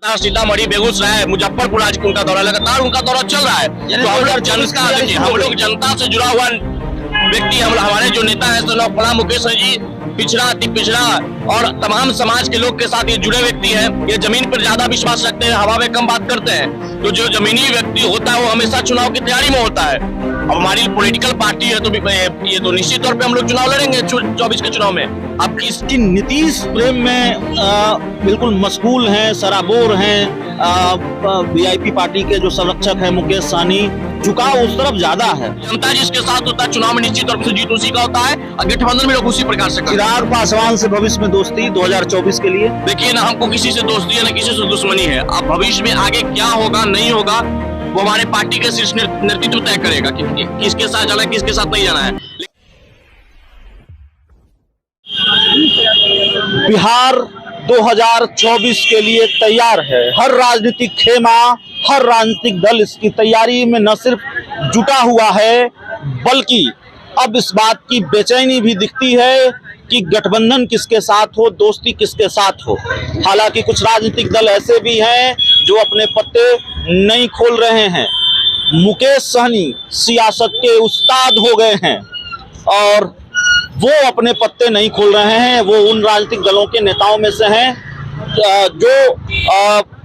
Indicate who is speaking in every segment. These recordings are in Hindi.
Speaker 1: सीतामढ़ी, बेगूसराय, मुजफ्फरपुर आज उनका दौरा, लगातार उनका दौरा चल रहा है। तो हम लोग जनता, देखिए हम लोग जनता से जुड़ा हुआ व्यक्ति, हमारे जो नेता है तो प्रणाम मुकेश जी, पिछड़ा अति पिछड़ा और तमाम समाज के लोग के साथ ये जुड़े व्यक्ति हैं। ये जमीन पर ज्यादा विश्वास रखते हैं, हवा में कम बात करते हैं। तो जो जमीनी व्यक्ति होता है वो हमेशा चुनाव की तैयारी में होता है। अब हमारी पॉलिटिकल पार्टी है तो ये तो निश्चित तौर पे हम लोग चुनाव लड़ेंगे 24 के चुनाव में। अब
Speaker 2: इसकी नीतीश प्रेम में बिल्कुल मशगूल हैं, सराबोर हैं। वीआईपी पार्टी के जो संरक्षक है मुकेश सहनी, झुकाव उस तरफ ज्यादा है।
Speaker 1: जनता जिसके साथ होता है चुनाव में निश्चित तौर से जीत उसी का होता है और गठबंधन में लोग उसी प्रकार से।
Speaker 2: चिराग पासवान से भविष्य में दोस्ती 2024 के लिए।
Speaker 1: देखिए ना, हमको किसी से दोस्ती है ना किसी से दुश्मनी है। अब भविष्य में आगे क्या होगा नहीं होगा वो हमारे पार्टी के शीर्ष नेतृत्व तय करेगा कि किसके साथ जाना है किसके साथ नहीं जाना है।
Speaker 2: बिहार 2024 के लिए तैयार है। हर राजनीतिक खेमा, हर राजनीतिक दल इसकी तैयारी में न सिर्फ जुटा हुआ है बल्कि अब इस बात की बेचैनी भी दिखती है कि गठबंधन किसके साथ हो, दोस्ती किसके साथ हो। हालांकि कुछ राजनीतिक दल ऐसे भी हैं जो अपने पत्ते नहीं खोल रहे हैं। मुकेश सहनी सियासत के उस्ताद हो गए हैं और वो अपने पत्ते नहीं खोल रहे हैं। वो उन राजनीतिक दलों के नेताओं में से हैं जो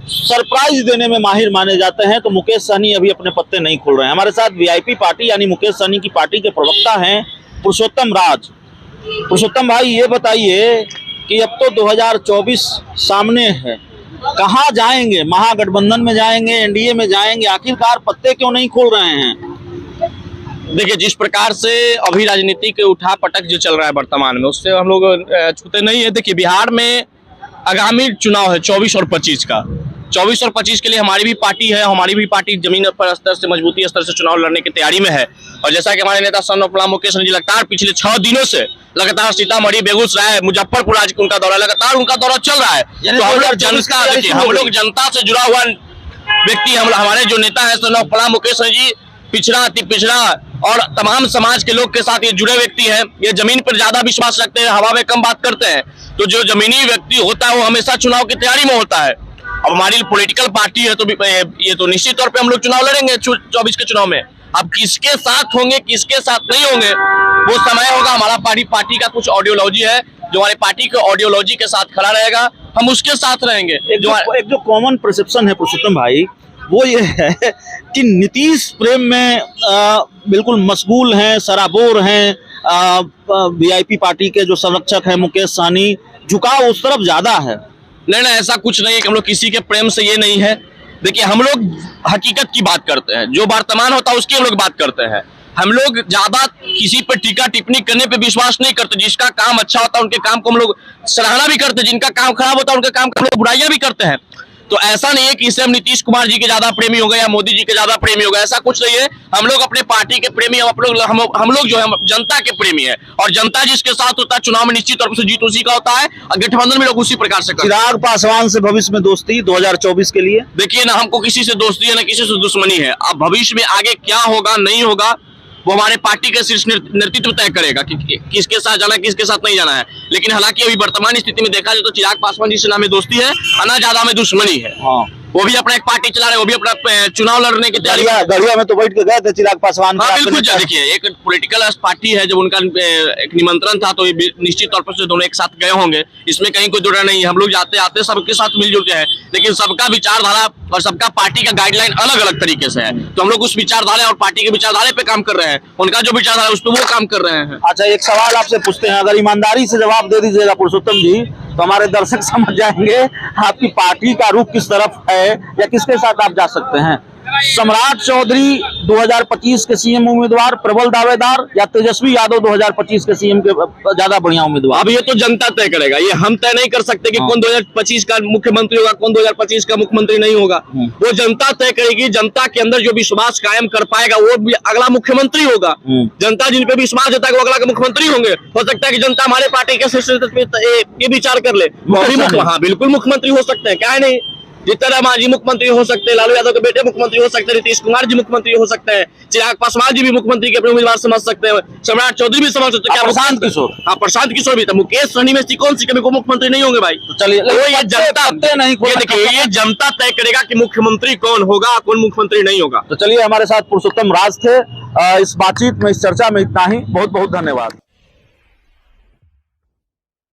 Speaker 2: सरप्राइज देने में माहिर माने जाते हैं। तो मुकेश सहनी अभी अपने पत्ते नहीं खोल रहे हैं। हमारे साथ वीआईपी पार्टी यानी मुकेश सहनी की पार्टी के प्रवक्ता हैं पुरुषोत्तम राज। पुरुषोत्तम भाई, ये बताइए कि अब तो 2024 सामने है, कहाँ जाएंगे? महागठबंधन में जाएंगे, एनडीए में जाएंगे? आखिरकार पत्ते क्यों नहीं खोल रहे हैं?
Speaker 1: देखिए, जिस प्रकार से अभी राजनीति के उठा पटक जो चल रहा है वर्तमान में, उससे हम लोग छूते नहीं है। देखिए, बिहार में आगामी चुनाव है 24 और 25 का। 24 और 25 के लिए हमारी भी पार्टी है। हमारी भी पार्टी जमीन पर स्तर से, मजबूती स्तर से चुनाव लड़ने की तैयारी में है। और जैसा कि हमारे नेता सन प्रणाम मुकेश जी लगातार पिछले 6 दिनों से लगातार सीतामढ़ी, बेगूसराय, मुजफ्फरपुर आज उनका दौरा, लगातार उनका दौरा चल रहा है। तो हम लोग जनता, देखिए हम लोग जनता से जुड़ा हुआ व्यक्ति, हमारे जो नेता है सन प्रणाम मुकेश जी, पिछड़ा अति पिछड़ा और तमाम समाज के लोग के साथ ये जुड़े व्यक्ति हैं। ये जमीन पर ज्यादा विश्वास रखते हैं, हवा में कम बात करते हैं। तो जो जमीनी व्यक्ति होता है वो हमेशा चुनाव की तैयारी में होता है। अब हमारी पॉलिटिकल पार्टी है तो ये तो निश्चित तौर पे हम लोग चुनाव लड़ेंगे 24 के चुनाव में। अब किसके साथ होंगे किसके साथ नहीं होंगे वो समय होगा। हमारा पार्टी का कुछ ऑडियोलॉजी है जो हमारे पार्टी के ऑडियोलॉजी के साथ खड़ा रहेगा, हम उसके साथ रहेंगे।
Speaker 2: एक जो कॉमन परसेप्शन है पुरुषोत्तम भाई, वो ये है कि नीतीश प्रेम में बिल्कुल मशगूल हैं, सराबोर हैं। वीआईपी पार्टी के जो संरक्षक है मुकेश सहनी, झुकाव उस तरफ ज्यादा है।
Speaker 1: नहीं, ऐसा कुछ नहीं है कि हम लोग किसी के प्रेम से, ये नहीं है। देखिए, हम लोग हकीकत की बात करते हैं, जो वर्तमान होता है उसकी हम लोग बात करते हैं। हम लोग ज्यादा किसी पर टीका टिप्पणी करने पे विश्वास नहीं करते। जिसका काम अच्छा होता है उनके काम को हम लोग सराहना भी करते हैं, जिनका काम खराब होता है उनके काम को हम लोग बुराइयां भी करते हैं। तो ऐसा नहीं है कि इससे हम नीतीश कुमार जी के ज्यादा प्रेमी हो गए या मोदी जी के ज्यादा प्रेमी हो गए, ऐसा कुछ नहीं है। हम लोग अपने पार्टी के प्रेमी, हम लोग जो है जनता के प्रेमी है। और जनता जिसके साथ होता है चुनाव में निश्चित तौर से जीत उसी का होता है और गठबंधन में लोग उसी प्रकार से।
Speaker 2: चिराग पासवान से भविष्य में दोस्ती 2024 के लिए।
Speaker 1: देखिए ना, हमको किसी से दोस्ती है ना किसी से दुश्मनी है। अब भविष्य में आगे क्या होगा नहीं होगा वो हमारे पार्टी के शीर्ष नेतृत्व तय करेगा कि किसके साथ जाना है किसके साथ नहीं जाना है। लेकिन हालांकि अभी वर्तमान स्थिति में देखा जाए तो चिराग पासवान जी से ना हमें दोस्ती है और ना ज्यादा हमें दुश्मनी है।
Speaker 2: हाँ।
Speaker 1: वो भी अपना एक पार्टी चला रहे हैं, वो भी अपना चुनाव लड़ने की तैयारी।
Speaker 2: गढ़िया में तो बैठ के गए थे चिराग पासवान।
Speaker 1: हाँ बिल्कुल, देखिए एक पॉलिटिकल पार्टी है, जब उनका एक निमंत्रण था तो निश्चित तौर पर से दोनों एक साथ गए होंगे, इसमें कहीं कोई जुड़ा नहीं है। हम लोग जाते आते सबके साथ मिलजुल के हैं, लेकिन सबका विचारधारा और सबका पार्टी का गाइडलाइन अलग अलग तरीके से है। तो हम लोग उस विचारधारा और पार्टी के विचारधारा पे काम कर रहे हैं, उनका जो विचारधारा उस पर वो काम कर रहे हैं।
Speaker 2: अच्छा, एक सवाल आपसे पूछते हैं, अगर ईमानदारी से जवाब दे दीजिएगा पुरुषोत्तम जी तो हमारे दर्शक समझ जाएंगे आपकी पार्टी का रुख किस तरफ है या किसके साथ आप जा सकते हैं। सम्राट चौधरी 2025 के सीएम उम्मीदवार प्रबल दावेदार या तेजस्वी यादव 2025 के सीएम के ज्यादा बढ़िया उम्मीदवार?
Speaker 1: अब ये तो जनता तय करेगा, ये हम तय नहीं कर सकते कि कौन 2025 का मुख्यमंत्री होगा, कौन 2025 का मुख्यमंत्री नहीं होगा। वो जनता तय करेगी। जनता के अंदर जो विश्वास कायम कर पाएगा वो भी अगला मुख्यमंत्री होगा। जनता जिन पे विश्वास देता है वो अगला मुख्यमंत्री होंगे। हो सकता है कि जनता हमारे पार्टी के शीर्ष ये विचार कर ले, हाँ बिल्कुल मुख्यमंत्री हो सकते हैं, क्या नहीं। जीतन मांझी मुख्यमंत्री हो सकते हैं, लालू यादव के बेटे मुख्यमंत्री हो सकते हैं, नीतीश कुमार जी मुख्यमंत्री हो सकते हैं, चिराग पासवान जी भी मुख्यमंत्री के अपने उम्मीदवार समझ सकते हैं, सम्राट चौधरी भी समझ सकते हैं, क्या
Speaker 2: प्रशांत किशोर।
Speaker 1: हाँ, प्रशांत किशोर भी था, मुकेश सहनी में से कौन सी कमी को मुख्यमंत्री नहीं होंगे भाई।
Speaker 2: तो चलिए,
Speaker 1: तो ये जनता
Speaker 2: नहीं,
Speaker 1: ये देखिए, ये जनता तय करेगा कि मुख्यमंत्री कौन होगा, कौन मुख्यमंत्री नहीं होगा।
Speaker 2: तो चलिए, हमारे साथ पुरुषोत्तम राज थे। इस बातचीत में, इस चर्चा में इतना ही। बहुत बहुत धन्यवाद।